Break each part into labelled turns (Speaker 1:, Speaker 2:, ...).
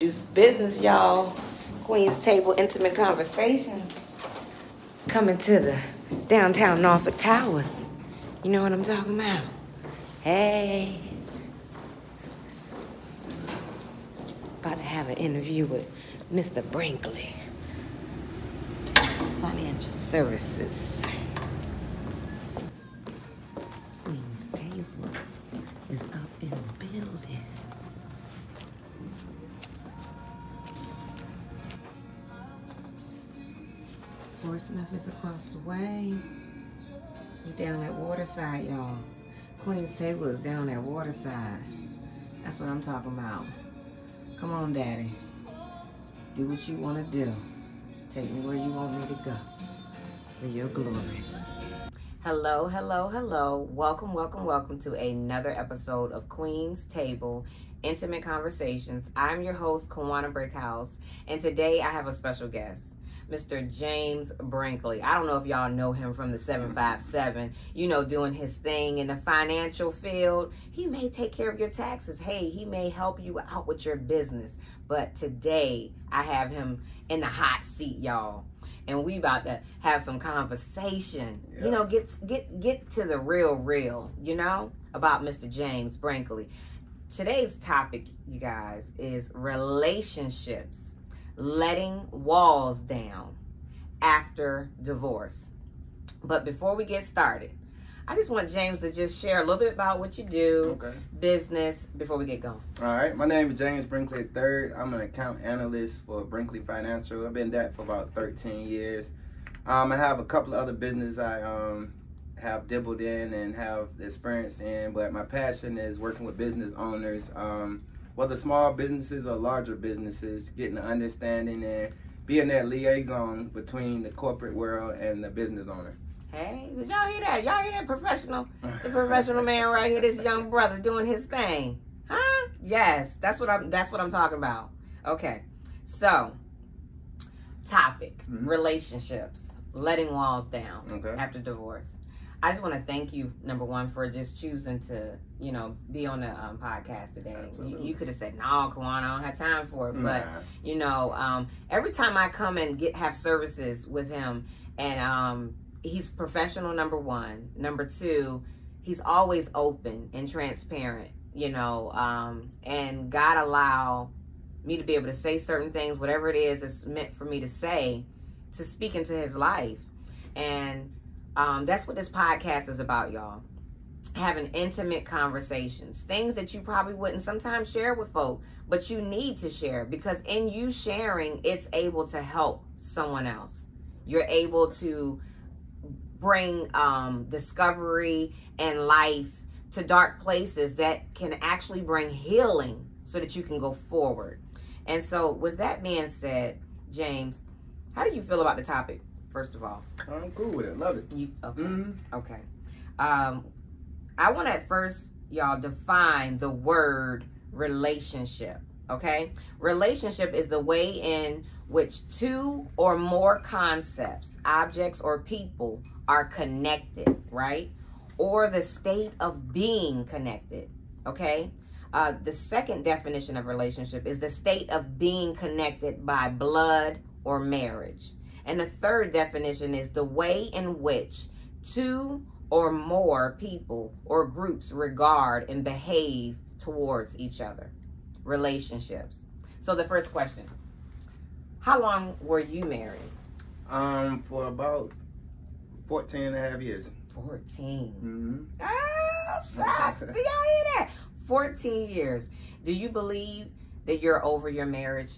Speaker 1: Juice business, y'all. Queen's Table Intimate Conversations. Coming to the downtown Norfolk Towers. You know what I'm talking about? Hey. About to have an interview with Mr. Brinkley. Financial Services. Queen's Table is up in the building. Portsmouth is across the way. We down at Waterside, y'all. Queen's Table is down at Waterside. That's what I'm talking about. Come on, Daddy. Do what you want to do. Take me where you want me to go. For your glory. Hello, hello, hello. Welcome, welcome, welcome to another episode of Queen's Table Intimate Conversations. I'm your host, Kawania Brickhouse, and today I have a special guest. Mr. James Brinkley. I don't know if y'all know him from the 757, you know, doing his thing in the financial field. He may take care of your taxes. Hey, he may help you out with your business. But today, I have him in the hot seat, y'all. And we about to have some conversation. Yeah. You know, get to the real, you know, about Mr. James Brinkley. Today's topic, you guys, is relationships. Letting walls down after divorce. But before we get started, I just want James to just share a little bit about what you do, business, before we get going.
Speaker 2: All right. My name is James Brinkley III. I'm an account analyst for Brinkley Financial. I've been that for about 13 years. I have a couple of other businesses I have dabbled in and have experience in, but my passion is working with business owners, whether small businesses or larger businesses, getting the understanding and being that liaison between the corporate world and the business owner.
Speaker 1: Hey, did y'all hear that? Y'all hear that the professional man right here, this young brother doing his thing. Huh? Yes, that's what I'm talking about. Okay. So, topic, relationships, letting walls down after divorce. I just want to thank you, number one, for just choosing to, you know, be on the podcast today. You could have said, no, Kawania, I don't have time for it. But, you know, every time I come and have services with him, and he's professional, number one. Number two, he's always open and transparent, you know, and God allow me to be able to say certain things, whatever it is that's meant for me to say, to speak into his life. And that's what this podcast is about, y'all. Having intimate conversations. Things that you probably wouldn't sometimes share with folk, but you need to share, because in you sharing, it's able to help someone else. You're able to bring discovery and life to dark places that can actually bring healing so that you can go forward. And so with that being said, James, how do you feel about the topic? First of all,
Speaker 2: I'm cool with it. Love it.
Speaker 1: Okay. Okay. I want to at first, y'all, define the word relationship. Okay. Relationship is the way in which two or more concepts, objects, or people are connected, right? Or the state of being connected. Okay. The second definition of relationship is the state of being connected by blood or marriage. And the third definition is the way in which two or more people or groups regard and behave towards each other. Relationships. So the first question, how long were you married?
Speaker 2: For about 14 and a half years.
Speaker 1: 14. Oh, shucks. Do y'all hear that? 14 years. Do you believe that you're over your marriage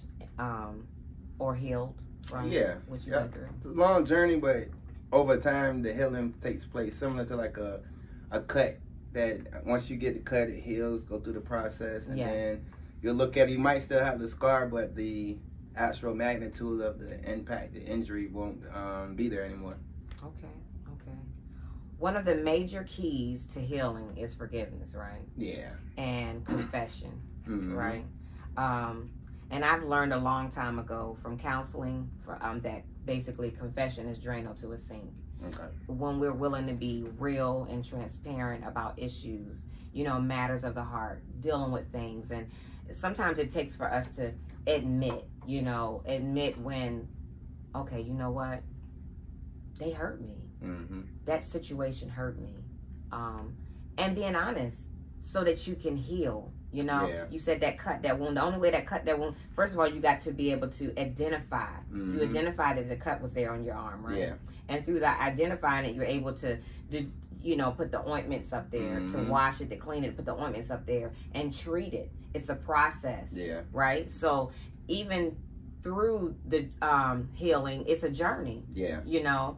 Speaker 1: or healed?
Speaker 2: Yeah, it's a long journey, but over time the healing takes place, similar to like a cut, that once you get the cut, it heals, go through the process, and then you'll look at it, you might still have the scar, but the actual magnitude of the impact, the injury won't be there anymore. Okay.
Speaker 1: One of the major keys to healing is forgiveness, right? Yeah. And confession, right? And I've learned a long time ago from counseling that basically confession is Drano to a sink. when we're willing to be real and transparent about issues, you know, matters of the heart, dealing with things. And sometimes it takes for us to admit, you know, when, okay, you know what, they hurt me. That situation hurt me. And being honest so that you can heal. You know, you said that cut that wound. The only way that cut that wound, first of all, you got to be able to identify. You identified that the cut was there on your arm, right? Yeah. And through that identifying it, you're able to, you know, put the ointments up there, to wash it, to clean it, put the ointments up there and treat it. It's a process, right? So even through the healing, it's a journey. You know,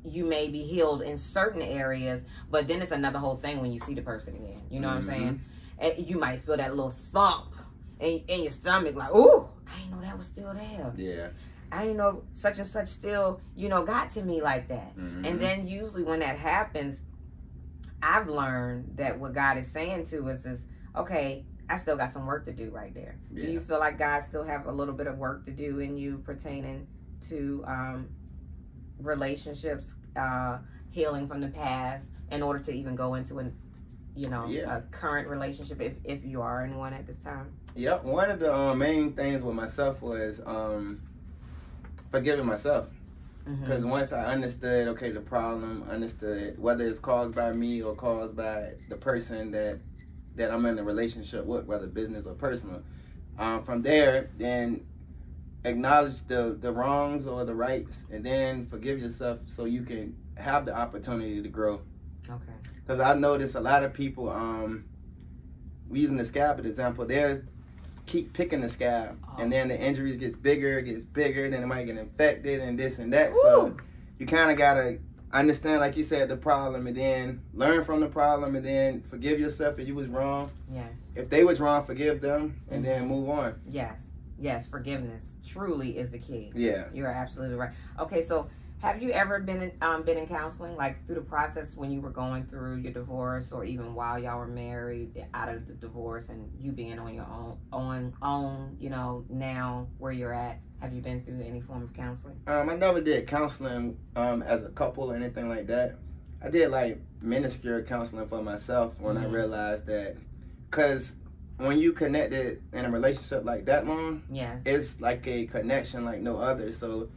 Speaker 1: you may be healed in certain areas, but then it's another whole thing when you see the person again. You know what I'm saying? You might feel that little thump in your stomach, like, ooh, I didn't know that was still there. I didn't know such and such still, you know, got to me like that. And then usually when that happens, I've learned that what God is saying to us is, okay, I still got some work to do right there. Do you feel like God still have a little bit of work to do in you pertaining to relationships, healing from the past, in order to even go into an, you know, a current relationship, if you are in one at this time?
Speaker 2: Yep. One of the main things with myself was forgiving myself. Because once I understood, okay, the problem, understood whether it's caused by me or caused by the person that I'm in a relationship with, whether business or personal, from there, then acknowledge the wrongs or the rights, and then forgive yourself so you can have the opportunity to grow.
Speaker 1: Okay.
Speaker 2: Because I notice a lot of people, using the scab as an example, they keep picking the scab, and then the injuries gets bigger, then it might get infected and this and that. Ooh. So you kind of got to understand, like you said, the problem, and then learn from the problem, and then forgive yourself if you was wrong.
Speaker 1: Yes. If
Speaker 2: they was wrong, forgive them, and then move on.
Speaker 1: Yes. Yes, forgiveness truly is the key.
Speaker 2: Yeah.
Speaker 1: You're absolutely right. Okay, so have you ever been in counseling, like through the process when you were going through your divorce, or even while y'all were married, out of the divorce, and you being on your own, you know, now where you're at? Have you been through any form of counseling?
Speaker 2: I never did counseling as a couple or anything like that. I did like minuscule counseling for myself when I realized that, because when you connected in a relationship like that long, it's like a connection like no other. So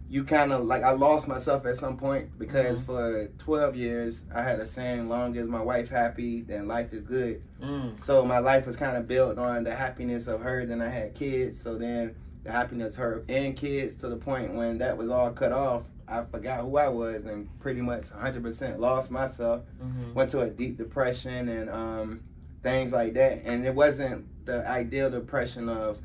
Speaker 2: you kind of, like, I lost myself at some point, because for 12 years I had a saying, long as my wife happy, then life is good. So my life was kind of built on the happiness of her. Then I had kids, so then the happiness of her and kids, to the point when that was all cut off, I forgot who I was and pretty much 100% lost myself. Went to a deep depression and things like that. And it wasn't the ideal depression of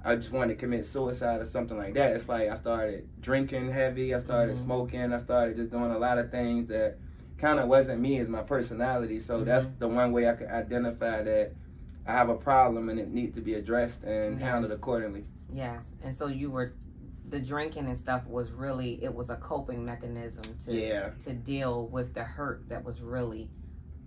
Speaker 2: I just wanted to commit suicide or something like that. It's like I started drinking heavy, I started smoking, I started just doing a lot of things that kind of wasn't me as my personality. So that's the one way I could identify that I have a problem and it needs to be addressed and handled accordingly.
Speaker 1: Yes. And so the drinking and stuff was really, it was a coping mechanism to deal with the hurt that was really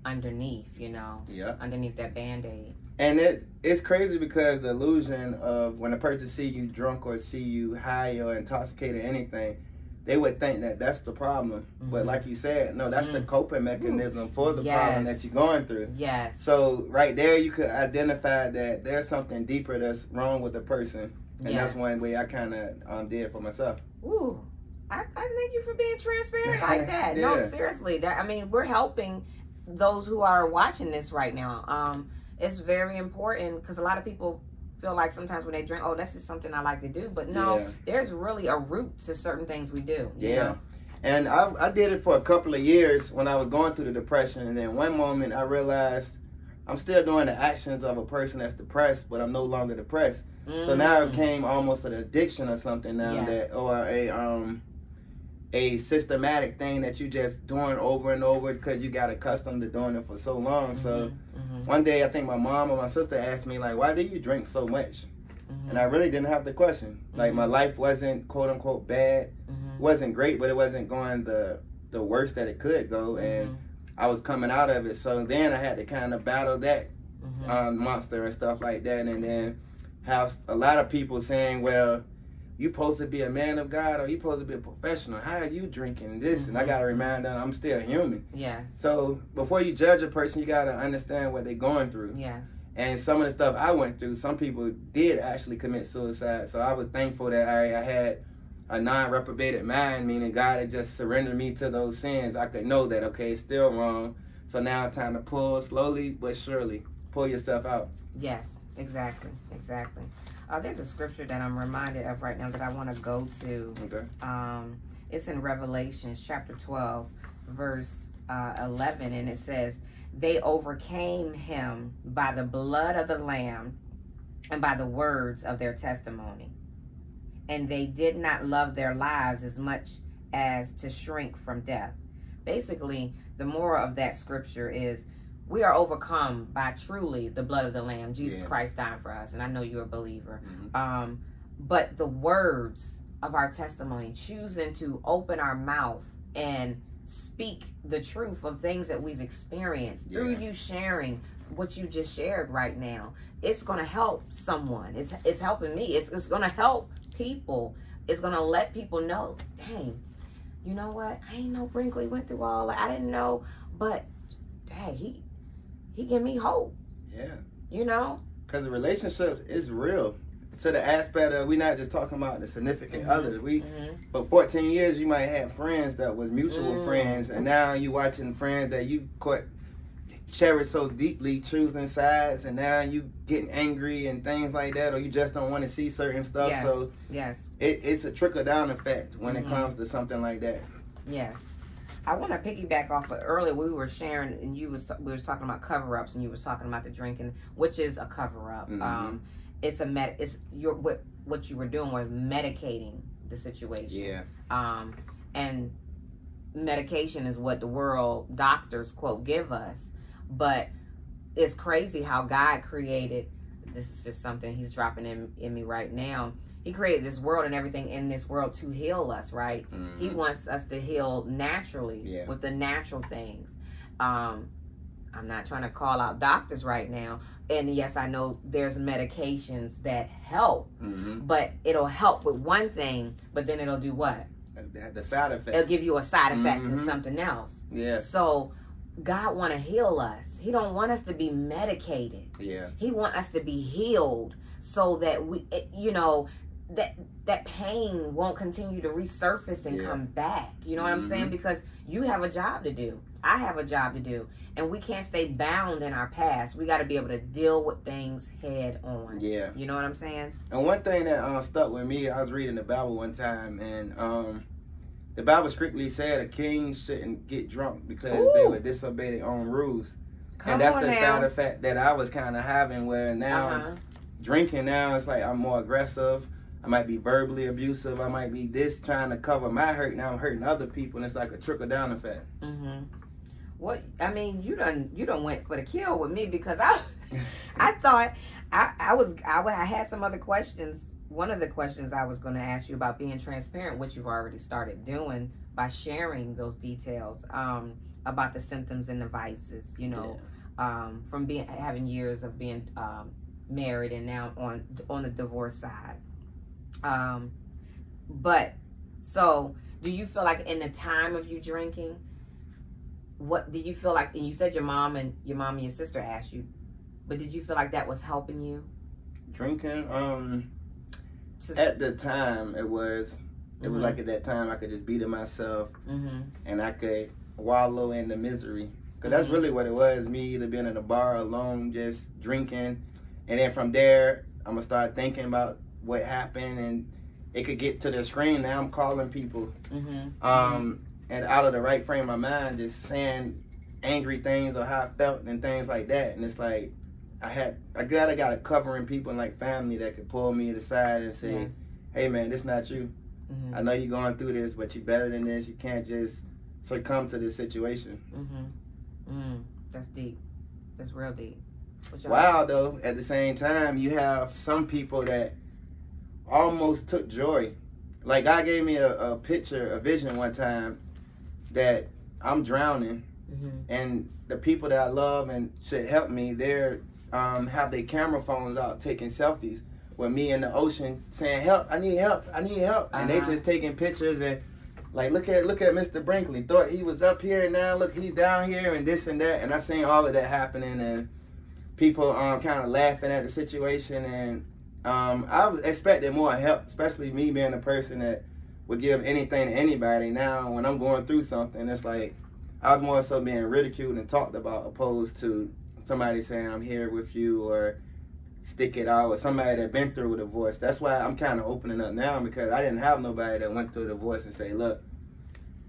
Speaker 1: underneath, you know, underneath that Band-Aid.
Speaker 2: And it's crazy, because the illusion of when a person see you drunk or see you high or intoxicated or anything, they would think that that's the problem. But like you said, no, that's the coping mechanism for the problem that you're going through. Yes. So right there, you could identify that there's something deeper that's wrong with the person. And that's one way I kind of did for myself.
Speaker 1: Ooh, I thank you for being transparent like that. No, seriously, I mean, we're helping those who are watching this right now. It's very important, because a lot of people feel like sometimes when they drink, oh, that's just something I like to do. But no, there's really a root to certain things we do. You know?
Speaker 2: And I did it for a couple of years when I was going through the depression. And then one moment I realized I'm still doing the actions of a person that's depressed, but I'm no longer depressed. So now it became almost an addiction or something now, or a systematic thing that you just doing over and over because you got accustomed to doing it for so long. So one day I think my mom or my sister asked me, like, why do you drink so much? And I really didn't have the question. Like, my life wasn't quote unquote bad. It wasn't great, but it wasn't going the worst that it could go. And I was coming out of it. So then I had to kind of battle that monster and stuff like that. And then have a lot of people saying, well, you supposed to be a man of God or you supposed to be a professional. How are you drinking this? And I got to remind them I'm still human.
Speaker 1: Yes.
Speaker 2: So before you judge a person, you got to understand what they're going through.
Speaker 1: Yes.
Speaker 2: And some of the stuff I went through, some people did actually commit suicide. So I was thankful that I had a non-reprobated mind, meaning God had just surrendered me to those sins. I could know that, okay, it's still wrong. So now it's time to pull slowly but surely. Pull yourself out.
Speaker 1: Yes, exactly. Exactly. There's a scripture that I'm reminded of right now that I want to go to.
Speaker 2: Okay.
Speaker 1: It's in Revelation chapter 12, verse 11, and it says, they overcame him by the blood of the Lamb and by the words of their testimony. And they did not love their lives as much as to shrink from death. Basically, the moral of that scripture is we are overcome by truly the blood of the Lamb, Jesus Christ dying for us. And I know you're a believer. Mm-hmm. But the words of our testimony, choosing to open our mouth and speak the truth of things that we've experienced through you sharing what you just shared right now, it's going to help someone. It's helping me. It's going to help people. It's going to let people know, dang, you know what? I didn't know Brinkley went through all that. I didn't know, but dang, he gave me hope. Yeah. You know?
Speaker 2: Because the relationship is real. To the aspect of, we're not just talking about the significant others. For 14 years, you might have friends that was mutual friends, and now you watching friends that you cherish so deeply, choosing sides, and now you getting angry and things like that, or you just don't want to see certain stuff.
Speaker 1: Yes.
Speaker 2: So
Speaker 1: yes,
Speaker 2: it's a trickle-down effect when it comes to something like that.
Speaker 1: Yes. I want to piggyback off of earlier we were sharing, and we was talking about cover-ups, and you was talking about the drinking, which is a cover-up. It's what you were doing was medicating the situation. Yeah. And medication is what the world doctors quote give us, but it's crazy how God created. This is just something He's dropping in me right now. He created this world and everything in this world to heal us, right? He wants us to heal naturally with the natural things. I'm not trying to call out doctors right now. And yes, I know there's medications that help, but it'll help with one thing, but then it'll do what?
Speaker 2: The side effect.
Speaker 1: It'll give you a side effect and something else. Yeah. So God want to heal us. He don't want us to be medicated. Yeah. He want us to be healed so that we, you know, that pain won't continue to resurface and come back. You know what I'm saying? Because you have a job to do. I have a job to do. And we can't stay bound in our past. We got to be able to deal with things head on. Yeah. You know what I'm saying?
Speaker 2: And one thing that stuck with me, I was reading the Bible one time, and the Bible strictly said a king shouldn't get drunk because they would disobey their own rules. And that's the side effect that I was kind of having, where now drinking now, it's like I'm more aggressive. I might be verbally abusive. I might be trying to cover my hurt. Now I'm hurting other people, and it's like a trickle down effect.
Speaker 1: What I mean, you done went for the kill with me, because I thought I had some other questions. One of the questions I was going to ask you about being transparent, which you've already started doing by sharing those details about the symptoms and the vices. You know, from having years of being married and now on the divorce side. But so do you feel like in the time of you drinking, what do you feel like? And you said your mom and your sister asked you, but did you feel like that was helping you?
Speaker 2: Drinking, at the time it was like at that time I could just beat it myself, and I could wallow in the misery, because that's really what it was. Me either being in a bar alone, just drinking, and then from there I'm gonna start thinking about what happened, and it could get to the screen. Now I'm calling people, and out of the right frame of mind, just saying angry things or how I felt and things like that. And it's like I got a covering people and like family that could pull me to the side and say, "Hey man, this not you. I know you're going through this, but you're better than this. You can't just succumb to this situation."
Speaker 1: That's deep. That's real deep.
Speaker 2: Wow, though, at the same time, you have some people that almost took joy. Like, God gave me a picture, a vision one time that I'm drowning, and the people that I love and should help me, they're have their camera phones out taking selfies. with me in the ocean saying, help, I need help, I need help. And they just taking pictures and like, look at Mr. Brinkley. Thought he was up here, and now look, he's down here and this and that. And I seen all of that happening, and people kind of laughing at the situation. And I was expecting more help, especially me being a person that would give anything to anybody. Now, when I'm going through something, it's like I was more so being ridiculed and talked about, opposed to somebody saying, I'm here with you, or stick it out, or somebody that been through a divorce. That's why I'm kind of opening up now, because I didn't have nobody that went through a divorce and say, look,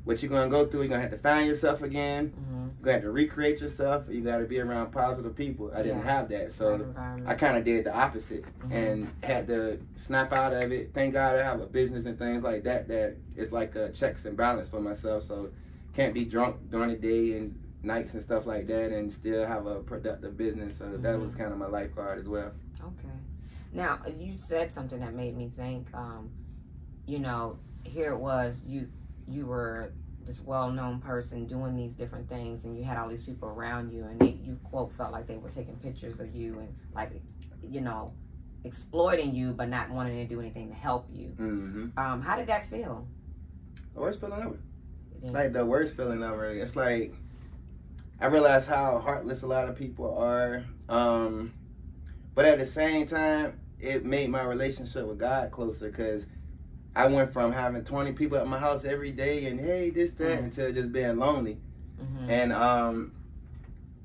Speaker 2: what you're going to go through, you're going to have to find yourself again. You're going to have to recreate yourself. You got to be around positive people. I didn't have that. So I kind of did the opposite and had to snap out of it. Thank God I have a business and things like that, that is like a checks and balance for myself. So can't be drunk during the day and nights and stuff like that and still have a productive business. So that was kind of my life card as well.
Speaker 1: Okay. Now, you said something that made me think, you know, here it was, you were this well-known person doing these different things, and you had all these people around you, and you, quote, felt like they were taking pictures of you and, like, you know, exploiting you, but not wanting to do anything to help you. How did that feel?
Speaker 2: The worst feeling ever. Like, the worst feeling ever. It's like, I realized how heartless a lot of people are. But at the same time, it made my relationship with God closer, because I went from having 20 people at my house every day and, hey, this, that, until just being lonely. And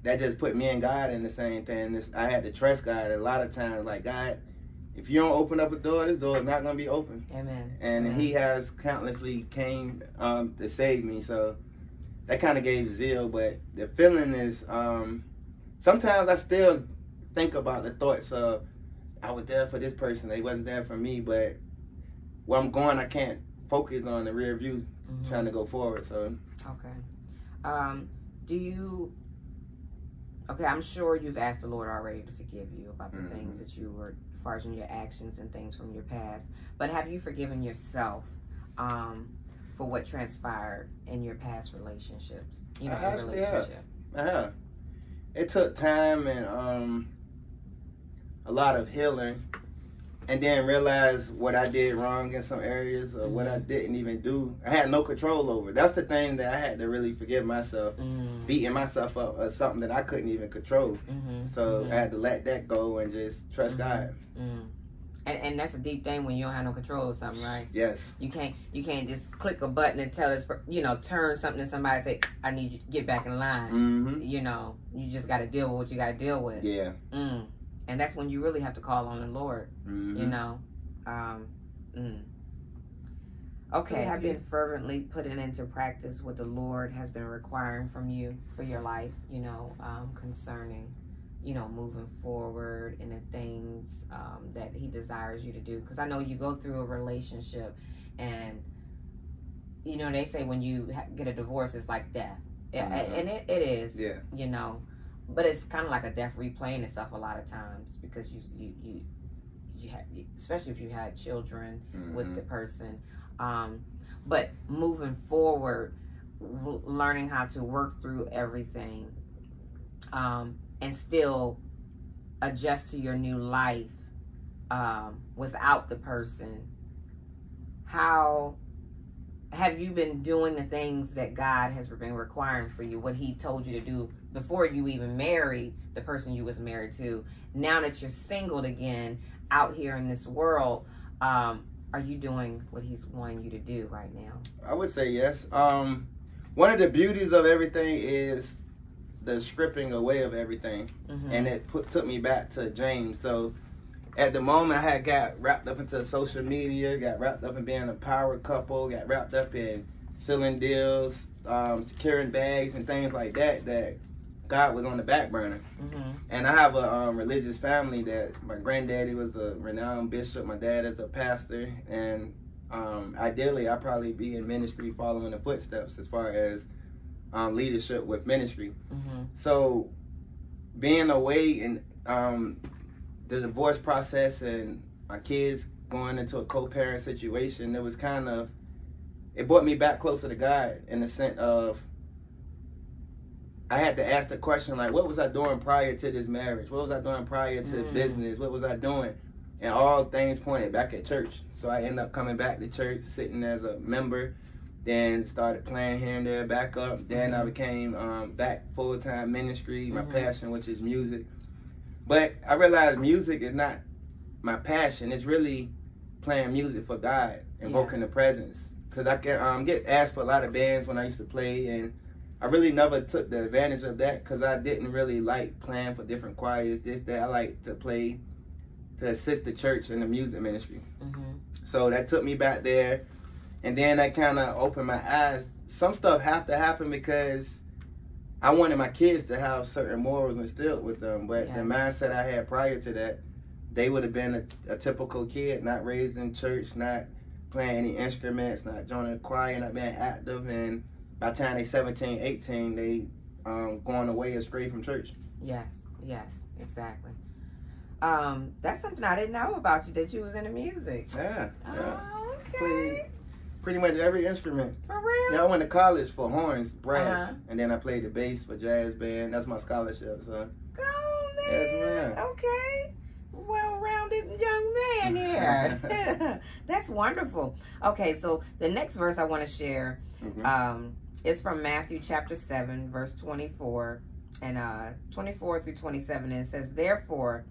Speaker 2: that just put me and God in the same thing. I had to trust God a lot of times. Like, God, if you don't open up a door, this door is not going to be open.
Speaker 1: Amen.
Speaker 2: And He has countlessly came to save me. So that kind of gave zeal. But the feeling is, sometimes I still think about the thoughts of, I was there for this person, they wasn't there for me. But where I'm going, I can't focus on the rear view, trying to go forward. So
Speaker 1: okay. Okay, I'm sure you've asked the Lord already to forgive you about the things that you were, as far as in your actions and things from your past. But have you forgiven yourself for what transpired in your past relationships? You know,
Speaker 2: I actually have. I have. It took time and a lot of healing, and then realize what I did wrong in some areas, or what I didn't even do. I had no control over. That's the thing that I had to really forgive myself, beating myself up or something that I couldn't even control. So I had to let that go and just trust God.
Speaker 1: And that's a deep thing when you don't have no control of something, right?
Speaker 2: Yes.
Speaker 1: You can't just click a button and tell us, you know, turn something to somebody and say, I need you to get back in line. You know, you just got to deal with what you got to deal with.
Speaker 2: Yeah.
Speaker 1: And that's when you really have to call on the Lord, you know. Okay, have been fervently putting into practice what the Lord has been requiring from you for your life, you know, concerning, you know, moving forward in the things that He desires you to do. Because I know you go through a relationship, and, you know, they say when you get a divorce, it's like death. And it is, you know. But it's kind of like a death replaying itself a lot of times, because you have, especially if you had children with the person. But moving forward, learning how to work through everything, and still adjust to your new life without the person. How have you been doing the things that God has been requiring for you, what He told you to do before you even married the person you was married to? Now that you're single again, out here in this world, are you doing what He's wanting you to do right now?
Speaker 2: I would say yes. One of the beauties of everything is the stripping away of everything. And it took me back to James. So at the moment, I had got wrapped up into social media, got wrapped up in being a power couple, got wrapped up in selling deals, securing bags and things like that, that God was on the back burner. And I have a religious family that my granddaddy was a renowned bishop, my dad is a pastor, and ideally I'd probably be in ministry following the footsteps as far as leadership with ministry. So being away and the divorce process and my kids going into a co-parent situation, it was kind of, it brought me back closer to God in the sense of, I had to ask the question, like, what was I doing prior to this marriage? What was I doing prior to business? What was I doing? and all things pointed back at church. So I ended up coming back to church, sitting as a member, then started playing here and there, back up. Then I became back full-time ministry, my passion, which is music. But I realized music is not my passion. It's really playing music for God, invoking the presence. Because I can get asked for a lot of bands when I used to play, and I really never took the advantage of that because I didn't really like playing for different choirs, this, that. I like to play to assist the church in the music ministry. So that took me back there, and then that kind of opened my eyes. Some stuff have to happen because I wanted my kids to have certain morals instilled with them, but the mindset I had prior to that, they would have been a typical kid, not raised in church, not playing any instruments, not joining the choir, not being active, and by the time they 17, 18, they going away astray from church. Yes,
Speaker 1: exactly. That's something I didn't know about you, that you was into music.
Speaker 2: Yeah.
Speaker 1: Oh, okay.
Speaker 2: Pretty much every instrument.
Speaker 1: For real?
Speaker 2: Yeah, I went to college for horns, brass, and then I played the bass for jazz band. That's my scholarship, so.
Speaker 1: Go, man.
Speaker 2: Yes, ma'am.
Speaker 1: Okay. Well-rounded young man here. That's wonderful. Okay, so the next verse I want to share is from Matthew chapter 7, verse 24, and 24 through 27. And it says, "Therefore,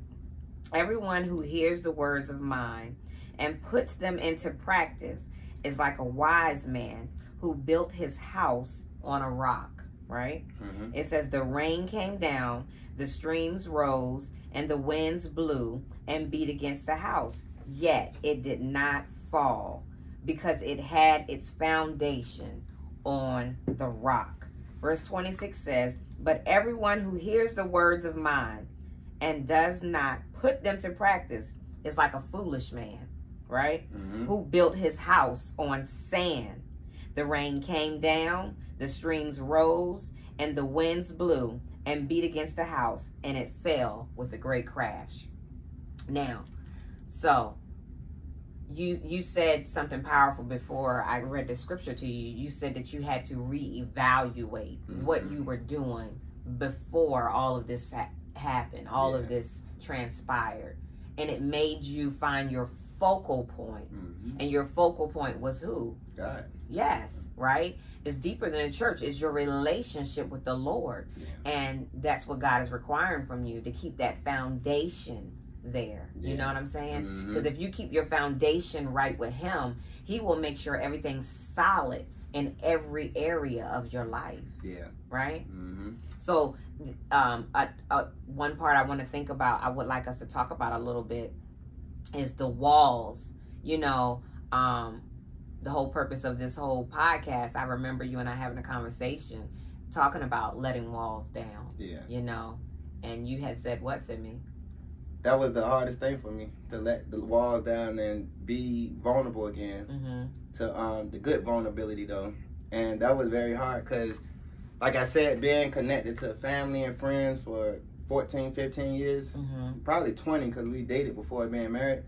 Speaker 1: everyone who hears the words of mine and puts them into practice is like a wise man who built his house on a rock," right? It says, "The rain came down, the streams rose, and the winds blew and beat against the house. Yet it did not fall, because it had its foundation on the rock." Verse 26 says, "But everyone who hears the words of mine and does not put them to practice is like a foolish man," right? "Who built his house on sand. The rain came down, the streams rose, and the winds blew and beat against the house, and it fell with a great crash." Now, so you said something powerful before I read the scripture to you. You said that you had to reevaluate what you were doing before all of this happened, all of this transpired, and it made you find your focal point. And your focal point was who?
Speaker 2: God.
Speaker 1: Yes, right? It's deeper than a church. It's your relationship with the Lord. And that's what God is requiring from you, to keep that foundation there. You know what I'm saying? Because if you keep your foundation right with him, he will make sure everything's solid in every area of your life. Right? So one part I want to think about, I would like us to talk about a little bit, is the walls. You know, the whole purpose of this whole podcast, I remember you and I having a conversation talking about letting walls down. You know, and you had said what to me?
Speaker 2: That was the hardest thing for me, to let the walls down and be vulnerable again. To the good vulnerability though, and that was very hard because, like I said, being connected to family and friends for 14, 15 years, probably 20 because we dated before being married.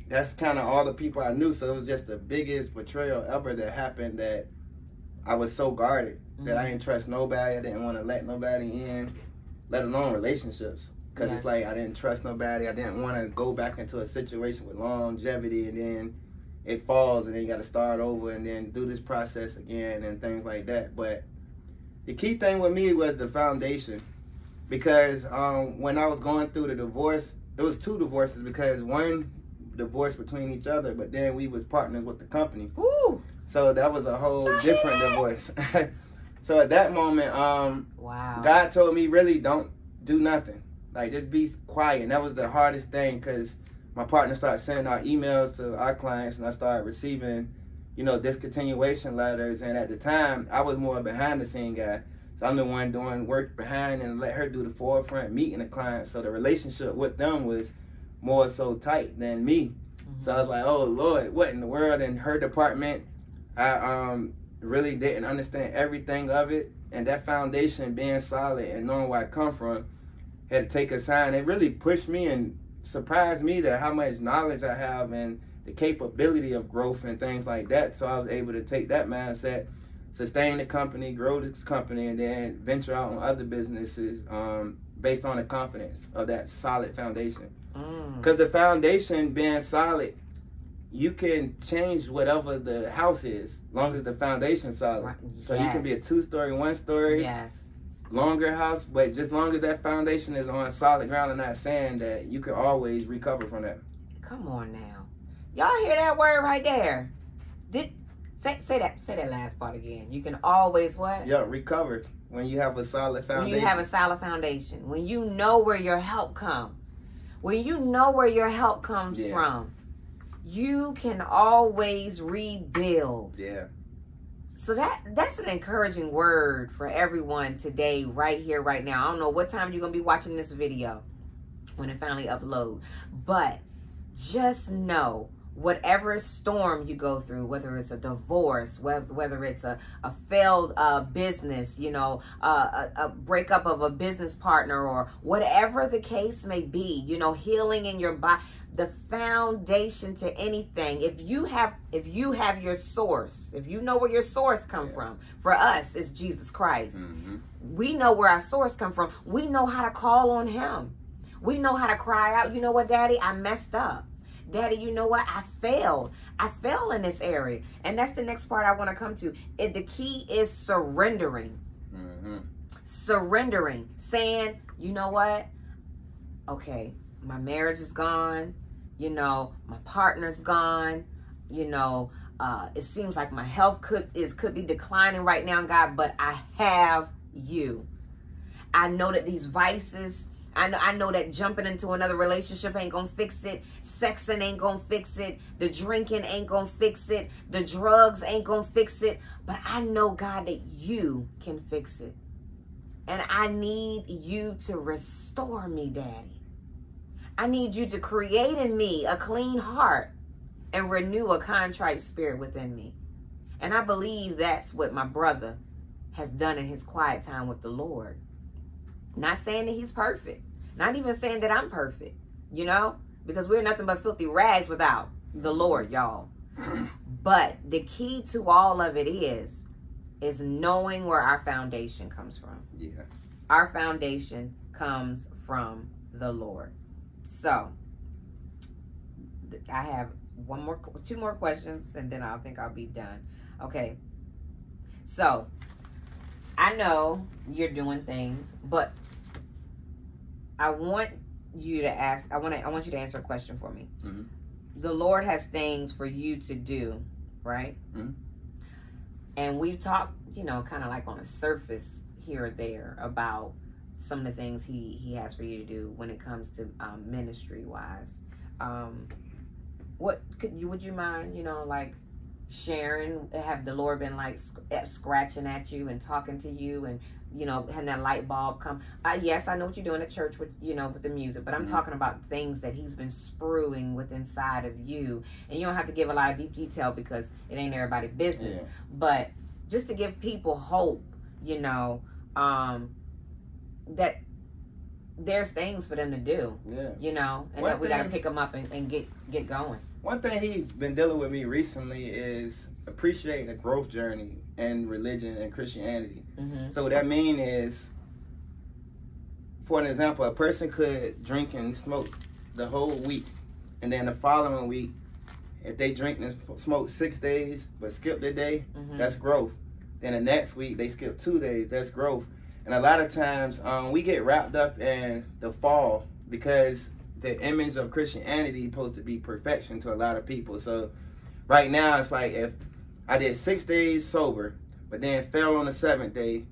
Speaker 2: That's kind of all the people I knew, so it was just the biggest betrayal ever that happened, that I was so guarded that I didn't trust nobody. I didn't want to let nobody in, let alone relationships, because it's like I didn't trust nobody. I didn't want to go back into a situation with longevity and then it falls and then you got to start over and then do this process again and things like that. But the key thing with me was the foundation, because when I was going through the divorce, it was 2 divorces, because one divorced between each other, but then we was partners with the company. So that was a whole different divorce. So at that moment, God told me, really don't do nothing. Like, just be quiet. And that was the hardest thing, because my partner started sending out emails to our clients, and I started receiving, you know, discontinuation letters. And at the time, I was more a behind-the-scene guy. So I'm the one doing work behind and let her do the forefront, meeting the clients. So the relationship with them was more so tight than me. So I was like, oh, Lord, what in the world? In her department, I really didn't understand everything of it. And that foundation being solid and knowing where I come from had to take a sign. It really pushed me and surprised me that how much knowledge I have and the capability of growth and things like that. So I was able to take that mindset, sustain the company, grow this company, and then venture out on other businesses based on the confidence of that solid foundation. Because the foundation being solid, you can change whatever the house is, long as the foundation's solid. Right. So you can be a 2-story, 1-story,
Speaker 1: yes,
Speaker 2: longer house, but just long as that foundation is on solid ground and not sand, that you can always recover from that.
Speaker 1: Come on now, y'all hear that word right there? Say that last part again. You can always what?
Speaker 2: Yeah, recover when you have a solid foundation.
Speaker 1: When you have a solid foundation, when you know where your help comes, when you know where your help comes from, you can always rebuild.
Speaker 2: Yeah.
Speaker 1: So that's an encouraging word for everyone today, right here, right now. I don't know what time you're going to be watching this video when it finally uploads, but just know whatever storm you go through, whether it's a divorce, whether it's a failed business, you know, a breakup of a business partner, or whatever the case may be, you know, healing in your body, the foundation to anything, if you have your source, if you know where your source come from, for us, it's Jesus Christ. We know where our source come from. We know how to call on him. We know how to cry out, you know what, Daddy, I messed up. Daddy, you know what? I failed. I fell in this area. And that's the next part I want to come to. The key is surrendering. Surrendering. Saying, you know what? Okay, my marriage is gone. You know, my partner's gone. You know, it seems like my health could be declining right now, God, but I have you. I know that these vices, I know that jumping into another relationship ain't gonna fix it. Sexing ain't gonna fix it. The drinking ain't gonna fix it. The drugs ain't gonna fix it. But I know, God, that you can fix it. And I need you to restore me, Daddy. I need you to create in me a clean heart and renew a contrite spirit within me. And I believe that's what my brother has done in his quiet time with the Lord. Not saying that he's perfect. Not even saying that I'm perfect, you know, because we're nothing but filthy rags without the Lord, y'all. But the key to all of it is knowing where our foundation comes from.
Speaker 2: Yeah.
Speaker 1: Our foundation comes from the Lord. So I have two more questions, and then I think I'll be done. Okay. So I know you're doing things, but I want you to ask, I want you to answer a question for me. The Lord has things for you to do, right? And we've talked, you know, kind of like on the surface here or there about some of the things he has for you to do when it comes to ministry wise. Would you mind, you know, like sharing, have the Lord been like scratching at you and talking to you, and you know, having that light bulb come? Yes, I know what you're doing at church with, you know, with the music, but I'm talking about things that he's been spruing with inside of you. And you don't have to give a lot of deep detail because it ain't everybody's business, but just to give people hope, you know, that there's things for them to do, you know, and that we got to pick them up and get going.
Speaker 2: One thing he's been dealing with me recently is appreciating the growth journey in religion and Christianity. So what that means is, for an example, a person could drink and smoke the whole week, and then the following week, if they drink and smoke 6 days but skip the day, that's growth. Then the next week they skip 2 days, that's growth. And a lot of times we get wrapped up in the fall because the image of Christianity is supposed to be perfection to a lot of people. So right now it's like, if I did 6 days sober but then fell on the 7th day,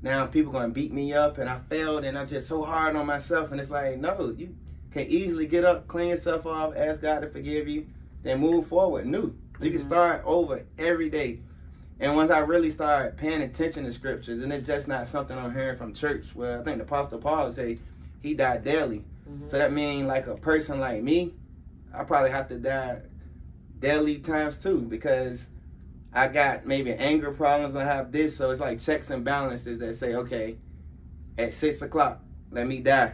Speaker 2: now people gonna beat me up, and I failed and I'm just so hard on myself. And it's like, no, you can easily get up, clean yourself off, ask God to forgive you, then move forward new. You can start over every day. And once I really started paying attention to scriptures, and it's just not something I'm hearing from church, where I think the Apostle Paul say he died daily. So that means like a person like me, I probably have to die daily times 2, because I got maybe anger problems when I have this. So it's like checks and balances that say, okay, at 6 o'clock, let me die.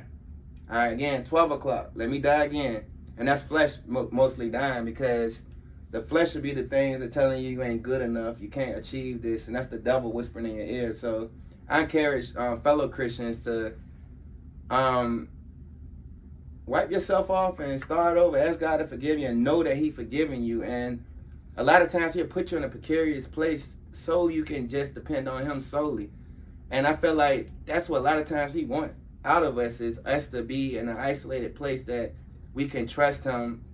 Speaker 2: All right, again, 12 o'clock, let me die again. And that's flesh mostly dying, because the flesh should be the things that telling you ain't good enough, you can't achieve this, and that's the devil whispering in your ear. So I encourage fellow Christians to wipe yourself off and start over. Ask God to forgive you and know that He forgiven you. And a lot of times He'll put you in a precarious place so you can just depend on Him solely. And I feel like that's what a lot of times He wants out of us, is us to be in an isolated place that we can trust Him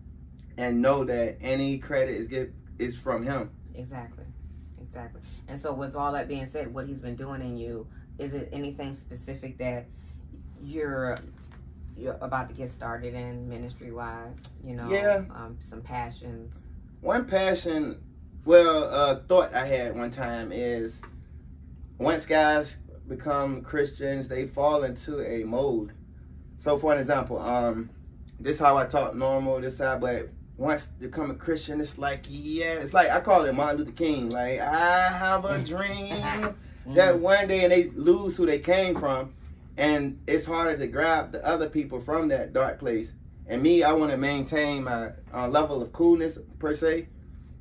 Speaker 2: and know that any credit is from Him.
Speaker 1: Exactly. And so with all that being said, what He's been doing in you, is it anything specific that you're about to get started in ministry wise? You know,
Speaker 2: yeah.
Speaker 1: Some passions.
Speaker 2: One passion, well, thought I had one time is, once guys become Christians, they fall into a mold. So for an example, this is how I talk normal, but once they become a Christian, it's like, it's like, I call it Martin Luther King. Like, I have a dream that one day, and they lose who they came from. And it's harder to grab the other people from that dark place. And me, I want to maintain my level of coolness, per se.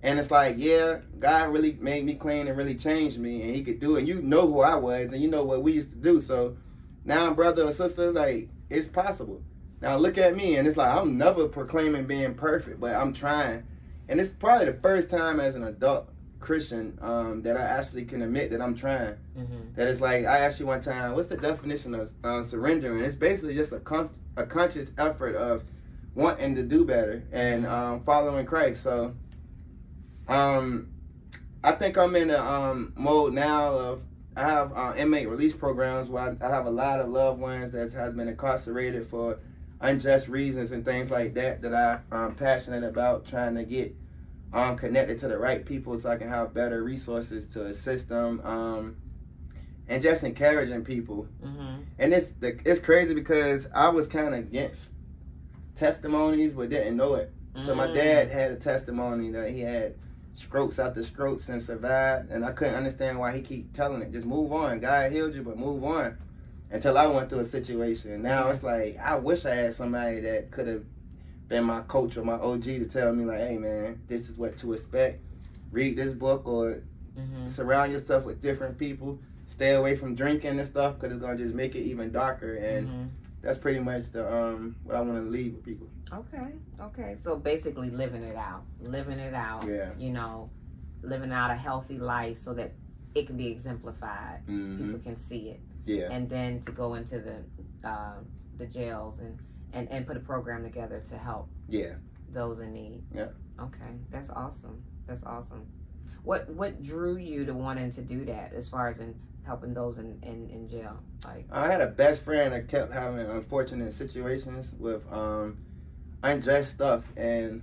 Speaker 2: And it's like, yeah, God really made me clean and really changed me. And He could do it. And you know who I was, and you know what we used to do. So now, brother or sister, like, it's possible. Now look at me, and it's like, I'm never proclaiming being perfect, but I'm trying. And it's probably the first time as an adult Christian that I actually can admit that I'm trying. That it's like, I asked you one time, what's the definition of surrendering? It's basically just a conscious effort of wanting to do better and following Christ. So I think I'm in a mode now of, I have inmate release programs where I have a lot of loved ones that has been incarcerated for unjust reasons and things like that I'm passionate about, trying to get connected to the right people so I can have better resources to assist them, and just encouraging people. And it's crazy because I was kind of against testimonies but didn't know it. So my dad had a testimony that he had strokes after strokes and survived, and I couldn't understand why he keep telling it, just move on, God healed you, but move on, until I went through a situation. Now it's like, I wish I had somebody that could have been my coach or my OG to tell me, like, hey man, this is what to expect. Read this book, or surround yourself with different people. Stay away from drinking and stuff, because it's going to just make it even darker. And that's pretty much the what I want to leave with people. Okay. So basically living it out.
Speaker 1: Yeah. You know, living out a healthy life so that it can be exemplified. People can see it. Yeah. And then to go into the jails and put a program together to help those in need. Yeah. Okay. That's awesome. What drew you to wanting to do that, as far as in helping those in jail? Like, I had a best friend that kept having unfortunate situations with unjust stuff, and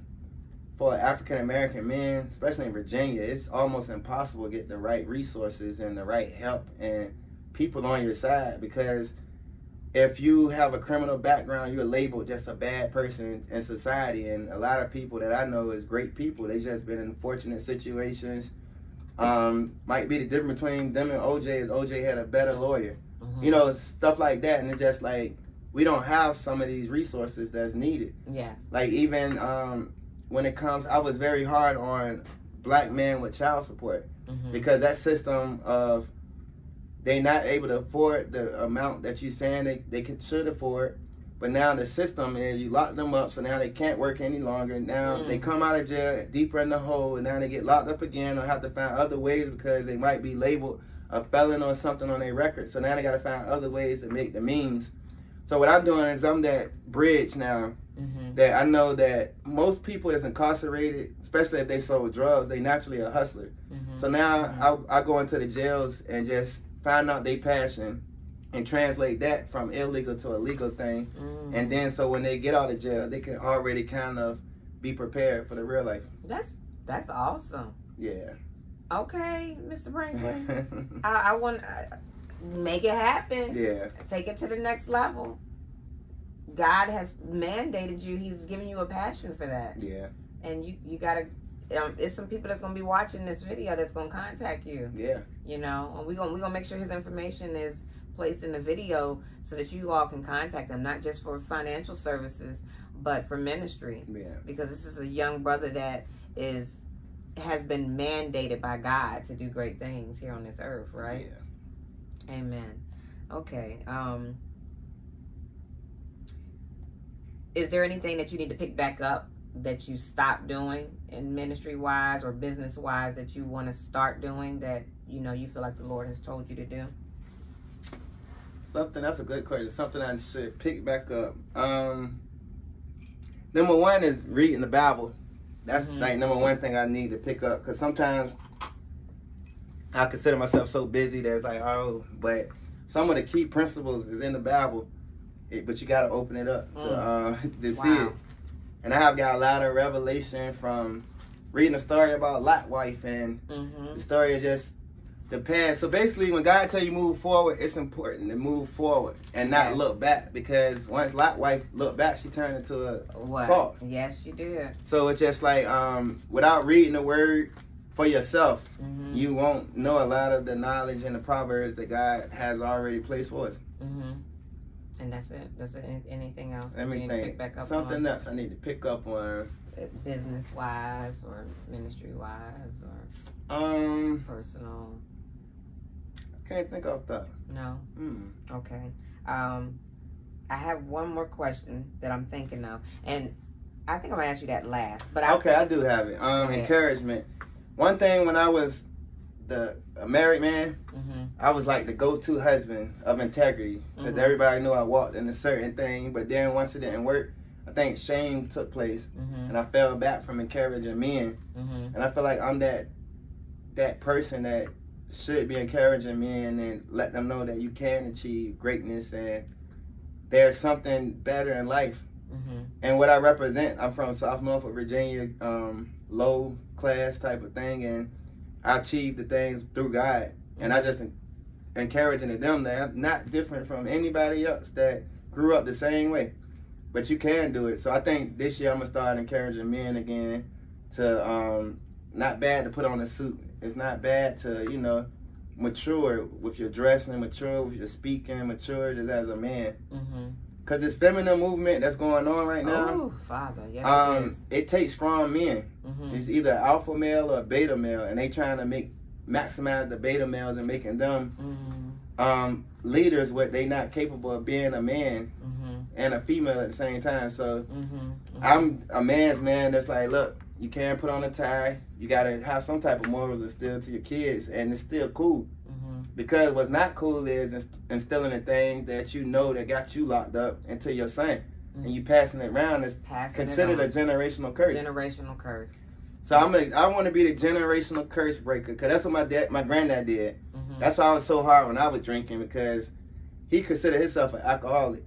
Speaker 1: for African American men, especially in Virginia, it's almost impossible to get the right resources and the right help and people on your side, because if you have a criminal background, you're labeled just a bad person in society. And a lot of people that I know is great people, they just been in unfortunate situations. Might be the difference between them and OJ is OJ had a better lawyer. You know, stuff like that. And it's just like, we don't have some of these resources that's needed. Yes. Like even when it comes, I was very hard on black men with child support, because that system of, they not able to afford the amount that you saying they should afford, but now the system is, you lock them up, so now they can't work any longer. Now they come out of jail deeper in the hole, and now they get locked up again, or have to find other ways because they might be labeled a felon or something on their record. So now they got to find other ways to make the means. So what I'm doing is, I'm that bridge now, that I know that most people that's incarcerated, especially if they sold drugs, they naturally a hustler. So now I go into the jails and just find out their passion and translate that from illegal to a legal thing. And then so when they get out of jail, they can already kind of be prepared for the real life. That's awesome. Yeah. Okay, Mr. Franklin. I want to make it happen. Yeah. Take it to the next level. God has mandated you. He's giving you a passion for that. Yeah. And you got to, it's some people that's going to be watching this video that's going to contact you. Yeah. You know, and we're gonna make sure his information is placed in the video so that you all can contact him, not just for financial services, but for ministry. Yeah. Because this is a young brother that has been mandated by God to do great things here on this earth, right? Yeah. Amen. Okay. is there anything that you need to pick back up that you stopped doing in ministry-wise or business-wise that you want to start doing that, you know, you feel like the Lord has told you to do?
Speaker 2: That's a good question. Something I should pick back up. Number one is reading the Bible. That's like number one thing I need to pick up, because sometimes I consider myself so busy that it's like, oh, but some of the key principles is in the Bible, but you got to open it up to see it. And I have got a lot of revelation from reading a story about Lot's wife and the story of just the past. So basically, when God tell you move forward, it's important to move forward and not look back, because once Lot's wife looked back, she turned into a salt.
Speaker 1: Yes, she did.
Speaker 2: So it's just like without reading the word for yourself, you won't know a lot of the knowledge and the proverbs that God has already placed for us.
Speaker 1: And that's it. That's it. Anything else?
Speaker 2: Let me think. Something else I need to pick up on.
Speaker 1: Business-wise or ministry-wise or personal?
Speaker 2: Can't think of that.
Speaker 1: No? Okay. I have one more question that I'm thinking of. And I think I'm going to ask you that last. But
Speaker 2: I do have it. Encouragement. One thing, when I was a married man, I was like the go-to husband of integrity, because everybody knew I walked in a certain thing. But then once it didn't work, I think shame took place, and I fell back from encouraging men. And I feel like I'm that person that should be encouraging men and let them know that you can achieve greatness and there's something better in life. And what I represent, I'm from South Norfolk, Virginia, low class type of thing, and I achieved the things through God. And I just encouraging them that I'm not different from anybody else that grew up the same way. But you can do it. So I think this year I'm going to start encouraging men again to, not bad to put on a suit. It's not bad to, you know, mature with your dressing, mature with your speaking, mature just as a man. Because this feminine movement that's going on right now,
Speaker 1: oh, Father, yes,
Speaker 2: it takes strong men. It's either alpha male or beta male, and they trying to maximize the beta males and making them leaders, what they not capable of being a man and a female at the same time. So I'm a man's man that's like, look, you can't put on a tie. You got to have some type of morals instilled to your kids, and it's still cool. Because what's not cool is instilling the things that you know that got you locked up into your son. And you passing it around is considered a generational curse.
Speaker 1: Generational curse.
Speaker 2: So I want to be the generational curse breaker, because that's what my granddad did. That's why I was so hard when I was drinking, because he considered himself an alcoholic.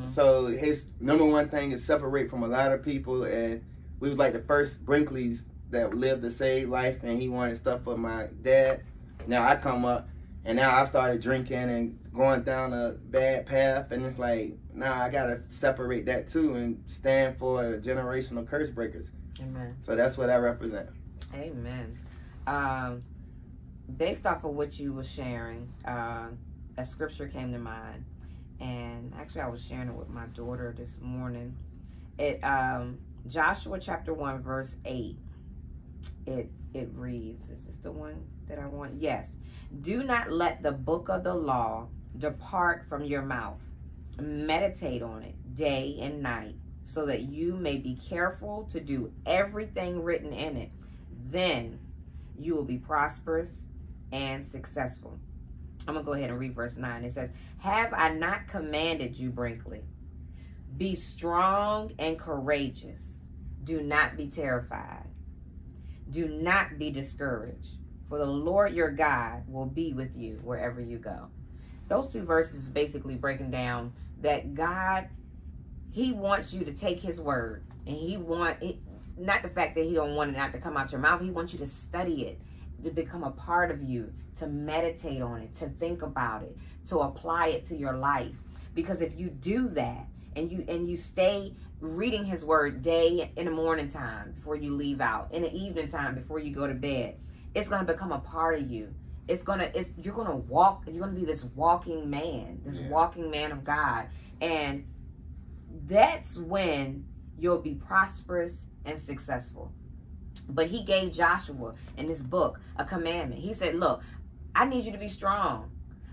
Speaker 2: So his number one thing is separate from a lot of people, and we was like the first Brinkleys that lived a saved life, and he wanted stuff for my dad. Now I come up, and now I started drinking and going down a bad path, and it's like, nah, I gotta separate that too and stand for the generational curse breakers.
Speaker 1: Amen.
Speaker 2: So that's what I represent.
Speaker 1: Amen. Based off of what you were sharing, a scripture came to mind, and actually I was sharing it with my daughter this morning. Joshua chapter 1 verse 8. It reads, is this the one that I want? Yes. Do not let the book of the law depart from your mouth. Meditate on it day and night, so that you may be careful to do everything written in it. Then you will be prosperous and successful. I'm going to go ahead and read verse 9. It says, have I not commanded you, Brinkley? Be strong and courageous. Do not be terrified. Do not be discouraged, for the Lord your God will be with you wherever you go. Those two verses basically breaking down that God, he wants you to take his word, and not the fact that he don't want it not to come out your mouth. He wants you to study it, to become a part of you, to meditate on it, to think about it, to apply it to your life. Because if you do that, and you stay reading his word day in the morning time before you leave out, in the evening time before you go to bed, it's going to become a part of you. You're going to be this walking man, walking man of God. And that's when you'll be prosperous and successful. But he gave Joshua in this book a commandment. He said, look, I need you to be strong.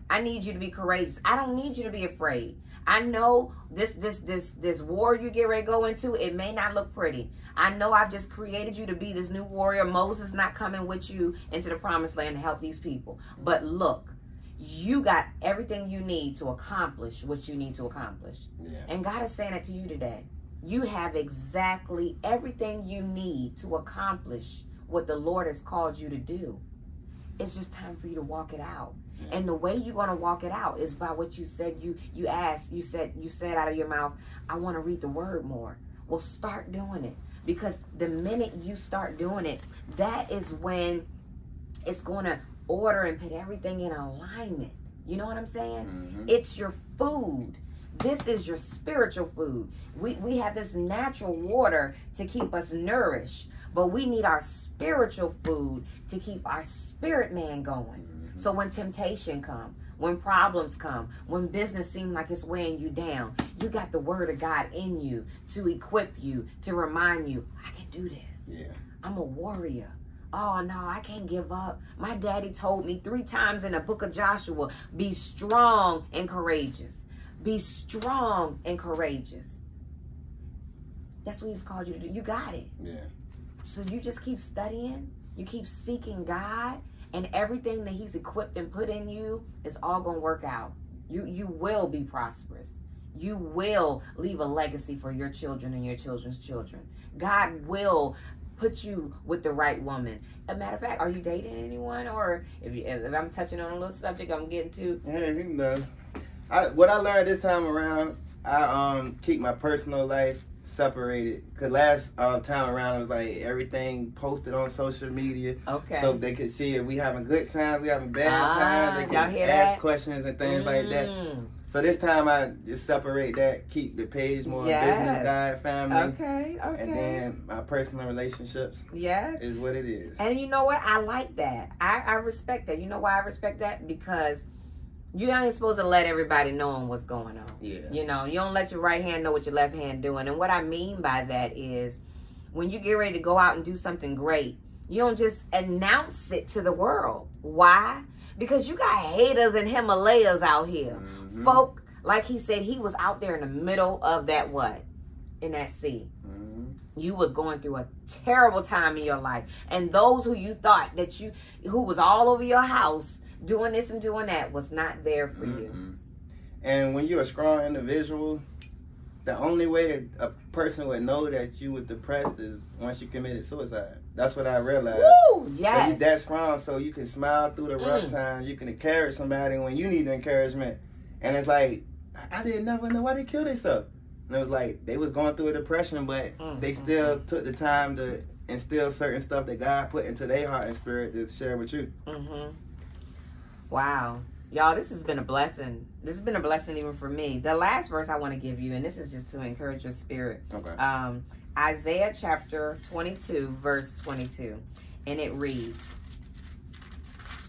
Speaker 1: I need you to be courageous. I don't need you to be afraid. I know this war you get ready to go into, it may not look pretty. I know I've just created you to be this new warrior. Moses not coming with you into the promised land to help these people. But look, you got everything you need to accomplish what you need to accomplish.
Speaker 2: Yeah.
Speaker 1: And God is saying it to you today. You have exactly everything you need to accomplish what the Lord has called you to do. It's just time for you to walk it out. Yeah. And the way you're going to walk it out is by what you said. You asked, you said out of your mouth, I want to read the word more. Well, start doing it. Because the minute you start doing it, that is when it's going to order and put everything in alignment. You know what I'm saying? Mm-hmm. It's your food. This is your spiritual food. We have this natural water to keep us nourished, but we need our spiritual food to keep our spirit man going. Mm-hmm. So when temptation comes, when problems come, when business seems like it's weighing you down, you got the word of God in you to equip you, to remind you, I can do this. Yeah. I'm a warrior. Oh, no, I can't give up. My daddy told me 3 times in the book of Joshua, be strong and courageous. Be strong and courageous. That's what he's called you to do. You got it. Yeah. So you just keep studying. You keep seeking God. And everything that he's equipped and put in you is all going to work out. You will be prosperous. You will leave a legacy for your children and your children's children. God will put you with the right woman. As a matter of fact, are you dating anyone? Or if I'm touching on a little subject I'm getting to.
Speaker 2: Yeah, you know. What I learned this time around, I keep my personal life separated. Cause last time around it was like everything posted on social media. Okay. So they could see if we having good times, we having bad times. They can ask questions and things like that. So this time I just separate that, keep the page more business guide, family. Okay. And then my personal relationships. Yes. Is what it is.
Speaker 1: And you know what? I like that. I respect that. You know why I respect that? Because you ain't supposed to let everybody know what's going on. Yeah. You know, you don't let your right hand know what your left hand doing. And what I mean by that is when you get ready to go out and do something great, you don't just announce it to the world. Why? Because you got haters and Himalayas out here. Mm-hmm. Folk, like he said, he was out there in the middle of that what? In that sea. Mm-hmm. You was going through a terrible time in your life. And those who you thought that who was all over your house doing this and doing that was not there for you.
Speaker 2: And when you're a strong individual, the only way that a person would know that you was depressed is once you committed suicide. That's what I realized. Woo! Yes. You're that strong, so you can smile through the rough times. You can encourage somebody when you need encouragement. And it's like, I didn't never know why they killed themselves. And it was like, they was going through a depression, but they still took the time to instill certain stuff that God put into their heart and spirit to share with you.
Speaker 1: Wow. Y'all, this has been a blessing. This has been a blessing even for me. The last verse I want to give you, and this is just to encourage your spirit. Okay. Isaiah chapter 22, verse 22. And it reads,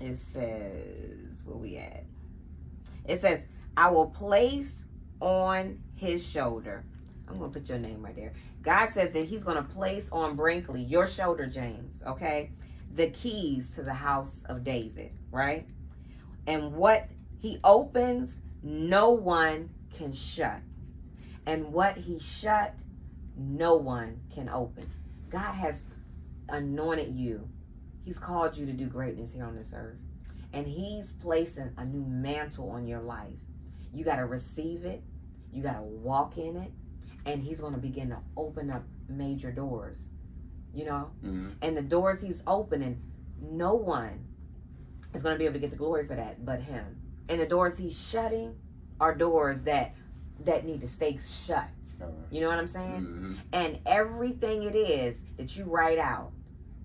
Speaker 1: it says, where we at? It says, I will place on his shoulder. I'm going to put your name right there. God says that he's going to place on Brinkley, your shoulder, James, okay, the keys to the house of David, right? And what he opens, no one can shut. And what he shut, no one can open. God has anointed you. He's called you to do greatness here on this earth. And he's placing a new mantle on your life. You got to receive it. You got to walk in it. And he's going to begin to open up major doors. You know? And the doors he's opening, no one is going to be able to get the glory for that but him. And the doors he's shutting are doors that need to stay shut. You know what I'm saying? And everything it is that you write out,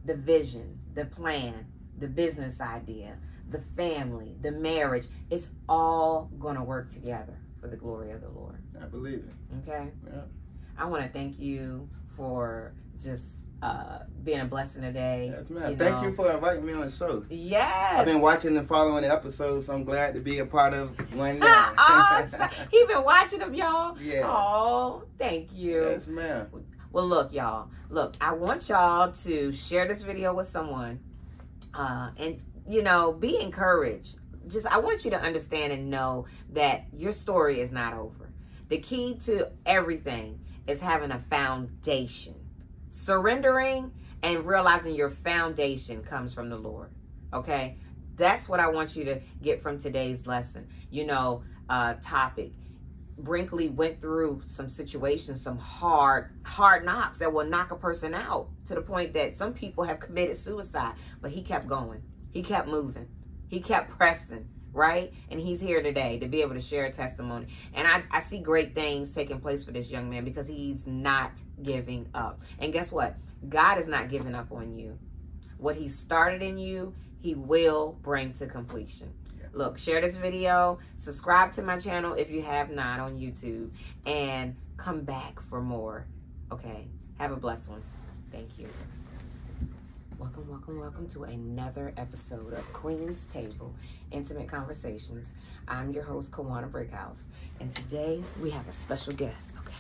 Speaker 1: the vision, the plan, the business idea, the family, the marriage, it's all going to work together for the glory of the Lord.
Speaker 2: I believe it.
Speaker 1: Okay?
Speaker 2: Yeah.
Speaker 1: I want to thank you for just being a blessing today.
Speaker 2: Yes, man. Thank you for inviting me on the show.
Speaker 1: Yes.
Speaker 2: I've been watching and following the episodes, so I'm glad to be a part of one now.
Speaker 1: He been watching them, y'all?
Speaker 2: Yeah.
Speaker 1: Oh, thank you.
Speaker 2: Yes, ma'am.
Speaker 1: Well, look, y'all. Look, I want y'all to share this video with someone and, you know, be encouraged. I want you to understand and know that your story is not over. The key to everything is having a foundation. Surrendering and realizing your foundation comes from the Lord. Okay? That's what I want you to get from today's lesson. You know, topic. Brinkley went through some situations, some hard knocks that will knock a person out to the point that some people have committed suicide. But he kept going. He kept moving. He kept pressing, right? And he's here today to be able to share a testimony. And I see great things taking place for this young man because he's not giving up. And guess what? God is not giving up on you. What he started in you, he will bring to completion. Look, share this video, subscribe to my channel if you have not on YouTube, and come back for more. Okay? Have a blessed one. Thank you. Welcome, welcome, welcome to another episode of Queen's Table, Intimate Conversations. I'm your host, Kawania Brickhouse, and today we have a special guest, okay?